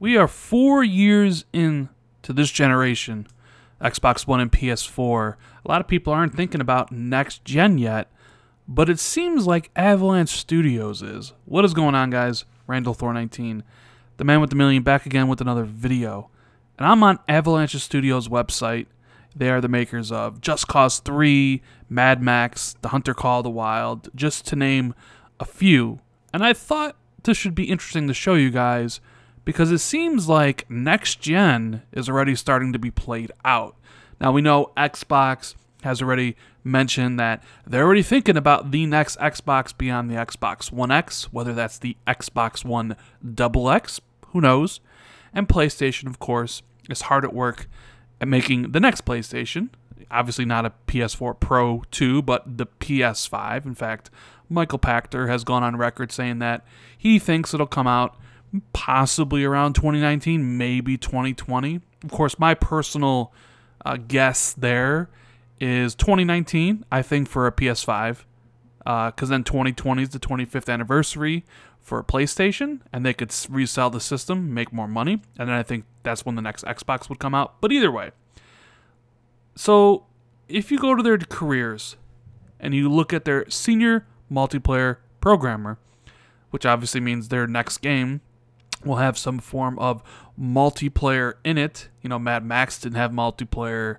We are 4 years into this generation, Xbox One and PS4. A lot of people aren't thinking about next gen yet, but it seems like Avalanche Studios is. What is going on, guys? Randall Thor 19, the man with the million, back again with another video. And I'm on Avalanche Studios' website. They are the makers of Just Cause 3, Mad Max, The Hunter Call of the Wild, just to name a few. And I thought this should be interesting to show you guys because it seems like next gen is already starting to be played out. Now we know Xbox has already mentioned that they're already thinking about the next Xbox beyond the Xbox One X, whether that's the Xbox One XX, who knows. And PlayStation, of course, is hard at work at making the next PlayStation. Obviously not a PS4 Pro 2, but the PS5. In fact, Michael Pachter has gone on record saying that he thinks it'll come out possibly around 2019, maybe 2020. Of course, my personal guess there is 2019, I think, for a PS5, because then 2020 is the 25th anniversary for PlayStation, and they could resell the system, make more money, and then I think that's when the next Xbox would come out. But either way, so if you go to their careers and you look at their senior multiplayer programmer, which obviously means their next game will have some form of multiplayer in it. You know, Mad Max didn't have multiplayer.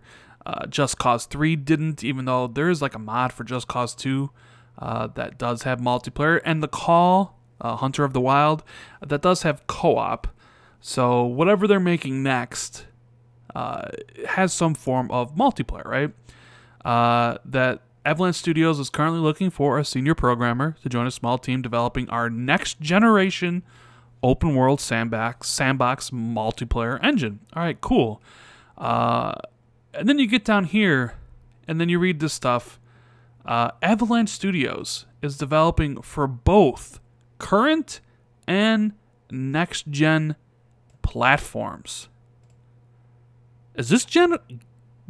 Just Cause 3 didn't, even though there is like a mod for Just Cause 2 that does have multiplayer. And The Call, Hunter of the Wild, that does have co-op. So whatever they're making next has some form of multiplayer, right? That Avalanche Studios is currently looking for a senior programmer to join a small team developing our next generation open world sandbox multiplayer engine. All right, cool. And then you get down here and then you read this stuff. Avalanche Studios is developing for both current and next gen platforms. Is this gen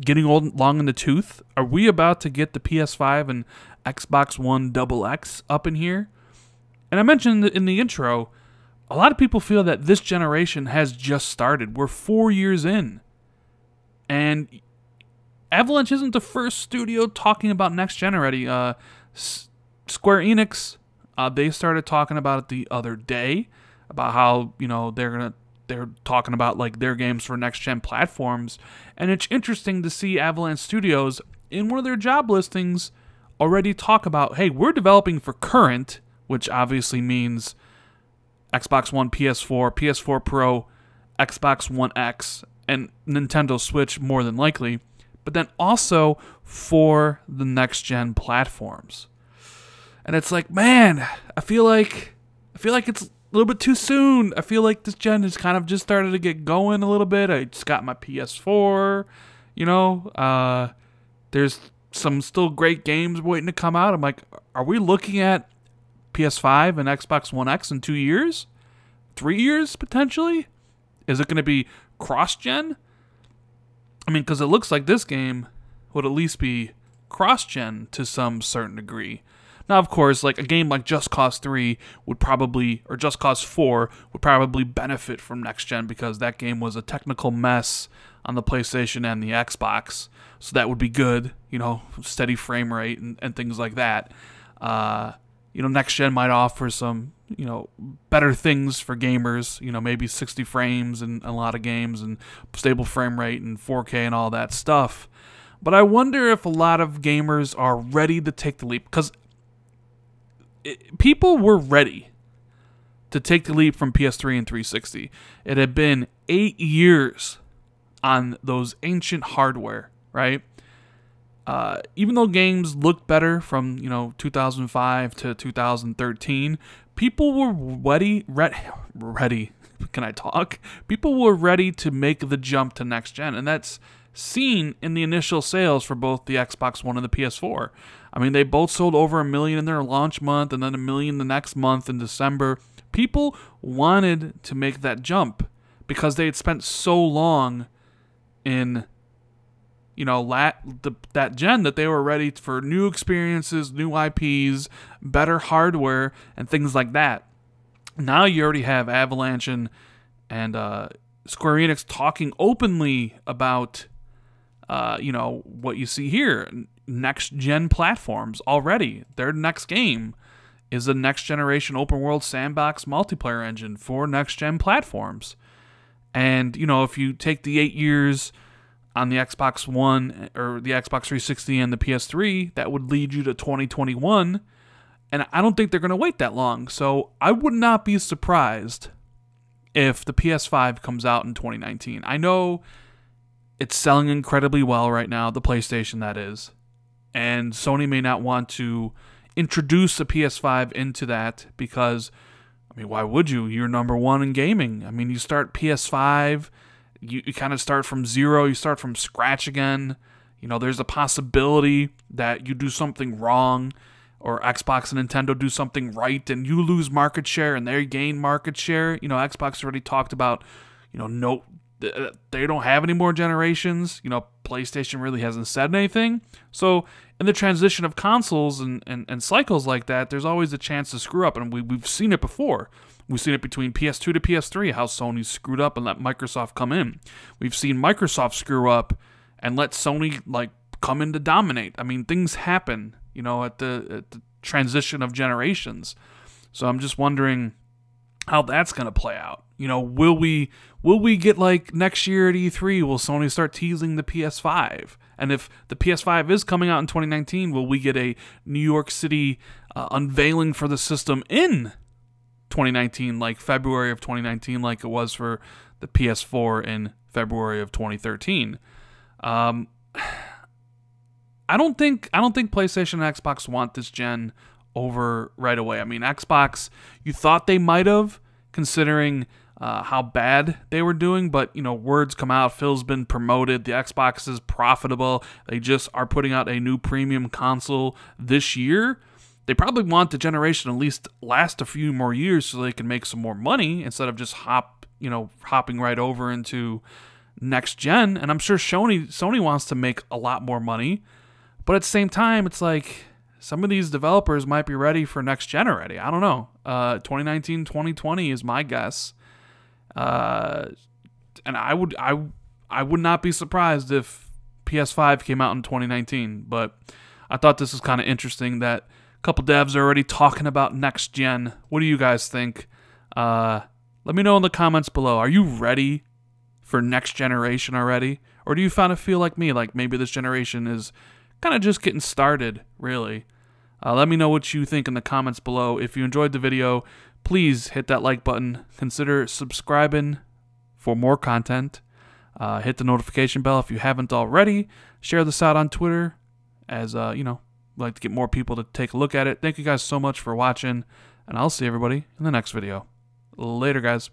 getting long in the tooth? Are we about to get the PS5 and Xbox One XX up in here? And I mentioned in the intro, a lot of people feel that this generation has just started. We're 4 years in. And Avalanche isn't the first studio talking about next gen already. Square Enix, they started talking about it the other day, about how, you know, they're talking about like their games for next gen platforms. And it's interesting to see Avalanche Studios in one of their job listings already talk about, hey, we're developing for current, which obviously means Xbox One, PS4, PS4 Pro, Xbox One X, and Nintendo Switch more than likely, but then also for the next gen platforms. And it's like, man, I feel like it's a little bit too soon. I feel like this gen has kind of just started to get going a little bit. I just got my PS4, you know. There's some still great games waiting to come out. I'm like, are we looking at PS5 and Xbox One X in 2 years? 3 years, potentially? Is it going to be cross-gen? I mean, because it looks like this game would at least be cross-gen to some certain degree. Now, of course, like a game like Just Cause 3 would probably, or Just Cause 4 would probably benefit from next-gen because that game was a technical mess on the PlayStation and the Xbox. So that would be good, you know, steady frame rate and things like that. You know, next gen might offer some, you know, better things for gamers, you know, maybe 60 frames in a lot of games and stable frame rate and 4K and all that stuff. But I wonder if a lot of gamers are ready to take the leap, because people were ready to take the leap from PS3 and 360. It had been 8 years on those ancient hardware, right? Even though games looked better from, you know, 2005 to 2013, people were ready. Can I talk? People were ready to make the jump to next gen, and that's seen in the initial sales for both the Xbox One and the PS4. I mean, they both sold over 1 million in their launch month, and then 1 million the next month in December. People wanted to make that jump because they had spent so long in, you know, that gen that they were ready for new experiences, new IPs, better hardware, and things like that. Now you already have Avalanche and and Square Enix talking openly about, what you see here, next-gen platforms already. Their next game is a next-generation open-world sandbox multiplayer engine for next-gen platforms. And, if you take the 8 years on the Xbox One or the Xbox 360 and the PS3, that would lead you to 2021. And I don't think they're going to wait that long. So I would not be surprised if the PS5 comes out in 2019. I know it's selling incredibly well right now, the PlayStation that is. And Sony may not want to introduce a PS5 into that because, why would you? You're number one in gaming. You start PS5, you kind of start from zero, you start from scratch again. There's a possibility that you do something wrong, or Xbox and Nintendo do something right and you lose market share and they gain market share. Xbox already talked about, no, they don't have any more generations. PlayStation really hasn't said anything. So in the transition of consoles and cycles like that, there's always a chance to screw up. And we've seen it before. We've seen it between PS2 to PS3, how Sony screwed up and let Microsoft come in. We've seen Microsoft screw up and let Sony come in to dominate. Things happen, at the transition of generations. So I'm just wondering how that's going to play out. Will we get next year at E3, will Sony start teasing the PS5? And if the PS5 is coming out in 2019, will we get a New York City unveiling for the system in 2019, like February of 2019, like it was for the PS4 in February of 2013? I don't think PlayStation and Xbox want this gen over right away. Xbox, you thought they might have, considering how bad they were doing, but words come out. Phil's been promoted. The Xbox is profitable. They just are putting out a new premium console this year. They probably want the generation at least last a few more years so they can make some more money instead of just hopping right over into next gen. And I'm sure Sony wants to make a lot more money, but at the same time, it's like some of these developers might be ready for next gen already. I don't know. 2019, 2020 is my guess. And I would not be surprised if PS5 came out in 2019. But I thought this was kind of interesting that a couple devs are already talking about next gen. What do you guys think? Let me know in the comments below. Are you ready for next generation already? Or do you kind of feel like me, like maybe this generation is kind of just getting started, really? Let me know what you think in the comments below. If you enjoyed the video, please hit that like button. Consider subscribing for more content. Hit the notification bell if you haven't already. Share this out on Twitter, as like to get more people to take a look at it. Thank you guys so much for watching, and I'll see everybody in the next video. Later, guys.